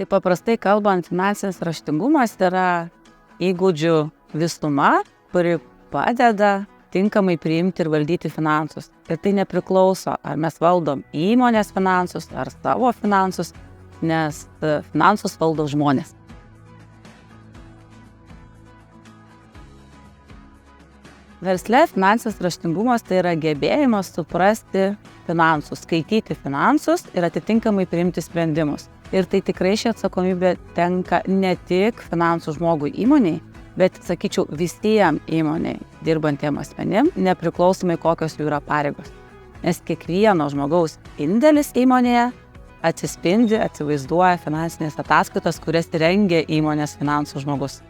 Tai paprastai kalbant, finansinis raštingumas yra įgūdžių visuma, kuri padeda tinkamai priimti ir valdyti finansus. Ir tai nepriklauso, ar mes valdom įmonės finansus, ar savo finansus, nes finansus valdo žmonės. Versle finansinis raštingumas tai yra gebėjimas suprasti finansus, skaityti finansus ir atitinkamai priimti sprendimus. Ir tai tikrai ši atsakomybė tenka ne tik finansų žmogui įmoniai, bet, sakyčiau, visiems įmoniai dirbantiem asmenim, nepriklausomai kokios jų yra pareigos. Nes kiekvieno žmogaus indėlis įmonėje atsispindi, atsivaizduoja finansinės ataskaitos, kurias rengia įmonės finansų žmogus.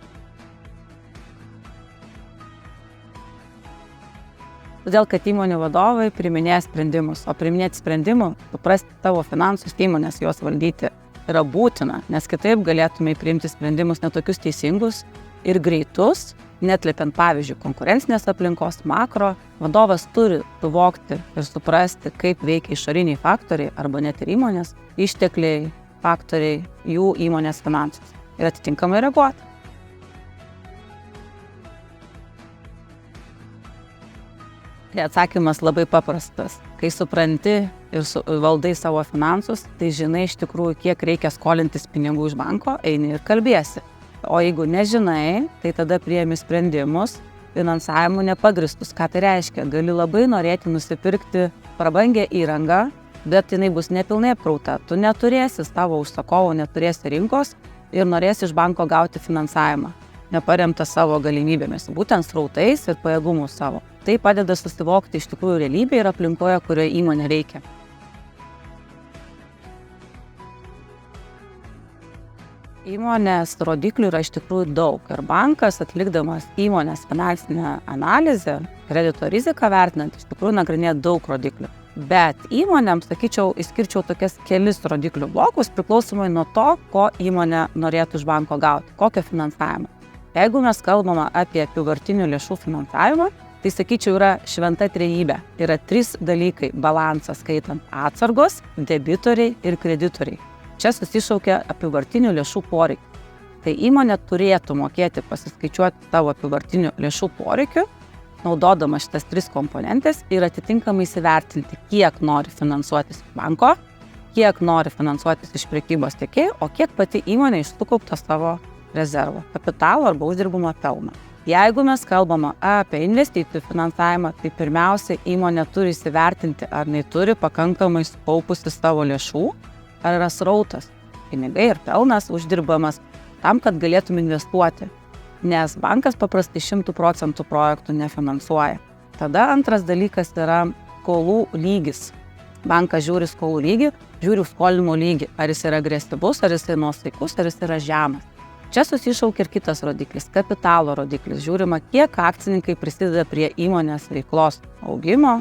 Todėl, kad įmonių vadovai priiminėja sprendimus, o priiminėti sprendimų, suprasti tavo finansus įmonės, juos valdyti yra būtina, nes kitaip galėtume priimti sprendimus netokius teisingus ir greitus, netliepiant pavyzdžiui konkurencinės aplinkos, makro. Vadovas turi suvokti ir suprasti, kaip veikia išoriniai faktoriai arba net ir įmonės, ištekliai, faktoriai, jų įmonės finansus ir atitinkamai reaguoti. Tai atsakymas labai paprastas. Kai supranti ir valdai savo finansus, tai žinai iš tikrųjų, kiek reikia skolintis pinigų iš banko, eini ir kalbiesi. O jeigu nežinai, tai tada priimi sprendimus finansavimu nepagristus. Ką tai reiškia? Gali labai norėti nusipirkti prabangią įrangą, bet jinai bus nepilnai apkrauta. Tu neturėsi tavo užsakovo, neturėsi rinkos ir norėsi iš banko gauti finansavimą, neparemtą savo galimybėmis, būtent srautais ir pajėgumų savo. Tai padeda susivokti iš tikrųjų realybėje ir aplinkoje, kurioje įmonė reikia. Įmonės rodiklių yra iš tikrųjų daug ir bankas, atlikdamas įmonės finansinę analizę, kredito riziką vertinant, iš tikrųjų nagrinėja daug rodiklių. Bet įmonėms, sakyčiau, išskirčiau tokias kelis rodiklių blokus, priklausomai nuo to, ko įmonė norėtų iš banko gauti, kokio finansavimo. Jeigu mes kalbame apie apyvartinių lėšų finansavimą, tai, sakyčiau, yra šventa trejybė. Yra 3 dalykai – balansas skaitant atsargos, debitoriai ir kreditoriai. Čia susišaukia apyvartinių lėšų poreikį. Tai įmonė turėtų mokėti pasiskaičiuoti savo apyvartinių lėšų poreikių, naudodama šitas 3 komponentės ir atitinkamai įsivertinti, kiek nori finansuotis iš banko, kiek nori finansuotis iš prekybos tiekėjų, o kiek pati įmonė iš sukaupto savo rezervo, kapitalo arba uždirbamo pelno. Jeigu mes kalbame apie investicijų finansavimą, tai pirmiausia įmonė turi įsivertinti, ar jinai turi pakankamai sukaupusi savo lėšų, ar yra srautas, pinigai ir pelnas uždirbamas tam, kad galėtum investuoti, nes bankas paprastai 100% projektų nefinansuoja. Tada antras dalykas yra skolų lygis. Bankas žiūri skolų lygį, žiūri skolinimo lygį, ar jis yra agresyvus, ar jis yra nuosaikus, ar jis yra žemas. Čia susišaukia ir kitas rodiklis, kapitalo rodiklis. Žiūrima, kiek akcininkai prisideda prie įmonės veiklos augimo,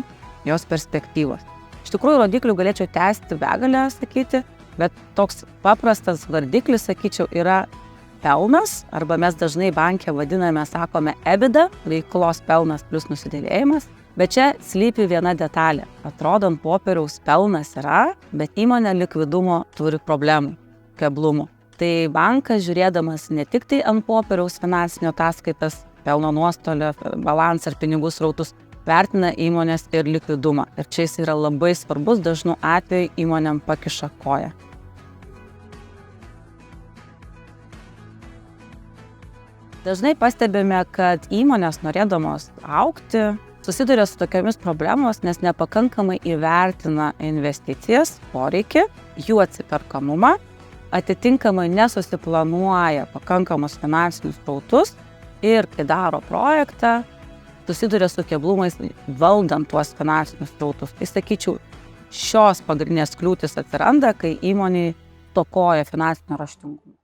jos perspektyvos. Iš tikrųjų, rodiklių galėčiau tęsti begalę, sakyti, bet toks paprastas vardiklis, sakyčiau, yra pelnas, arba mes dažnai banke vadiname, sakome, EBITDA, veiklos pelnas plus nusidėvėjimas. Bet čia slypi viena detalė. Atrodo, ant popieriaus pelnas yra, bet įmonė likvidumo turi problemų, keblumų. Tai bankas, žiūrėdamas ne tik tai ant popieriaus finansinio ataskaitas, pelno nuostolio, balansą ir pinigų srautus, vertina įmonės ir likvidumą. Ir čia jis yra labai svarbus, dažnu atveju įmonėm pakiša koją. Dažnai pastebime, kad įmonės norėdamos augti, susiduria su tokiamis problemos, nes nepakankamai įvertina investicijas, poreikį, jų atsiperkamumą, atitinkamai nesusiplanuoja pakankamus finansinius srautus ir kai daro projektą, susiduria su keblumais valdant tuos finansinius srautus. Tai sakyčiau, šios pagrindinės kliūtys atsiranda, kai įmonė stokoja finansinio raštingumo.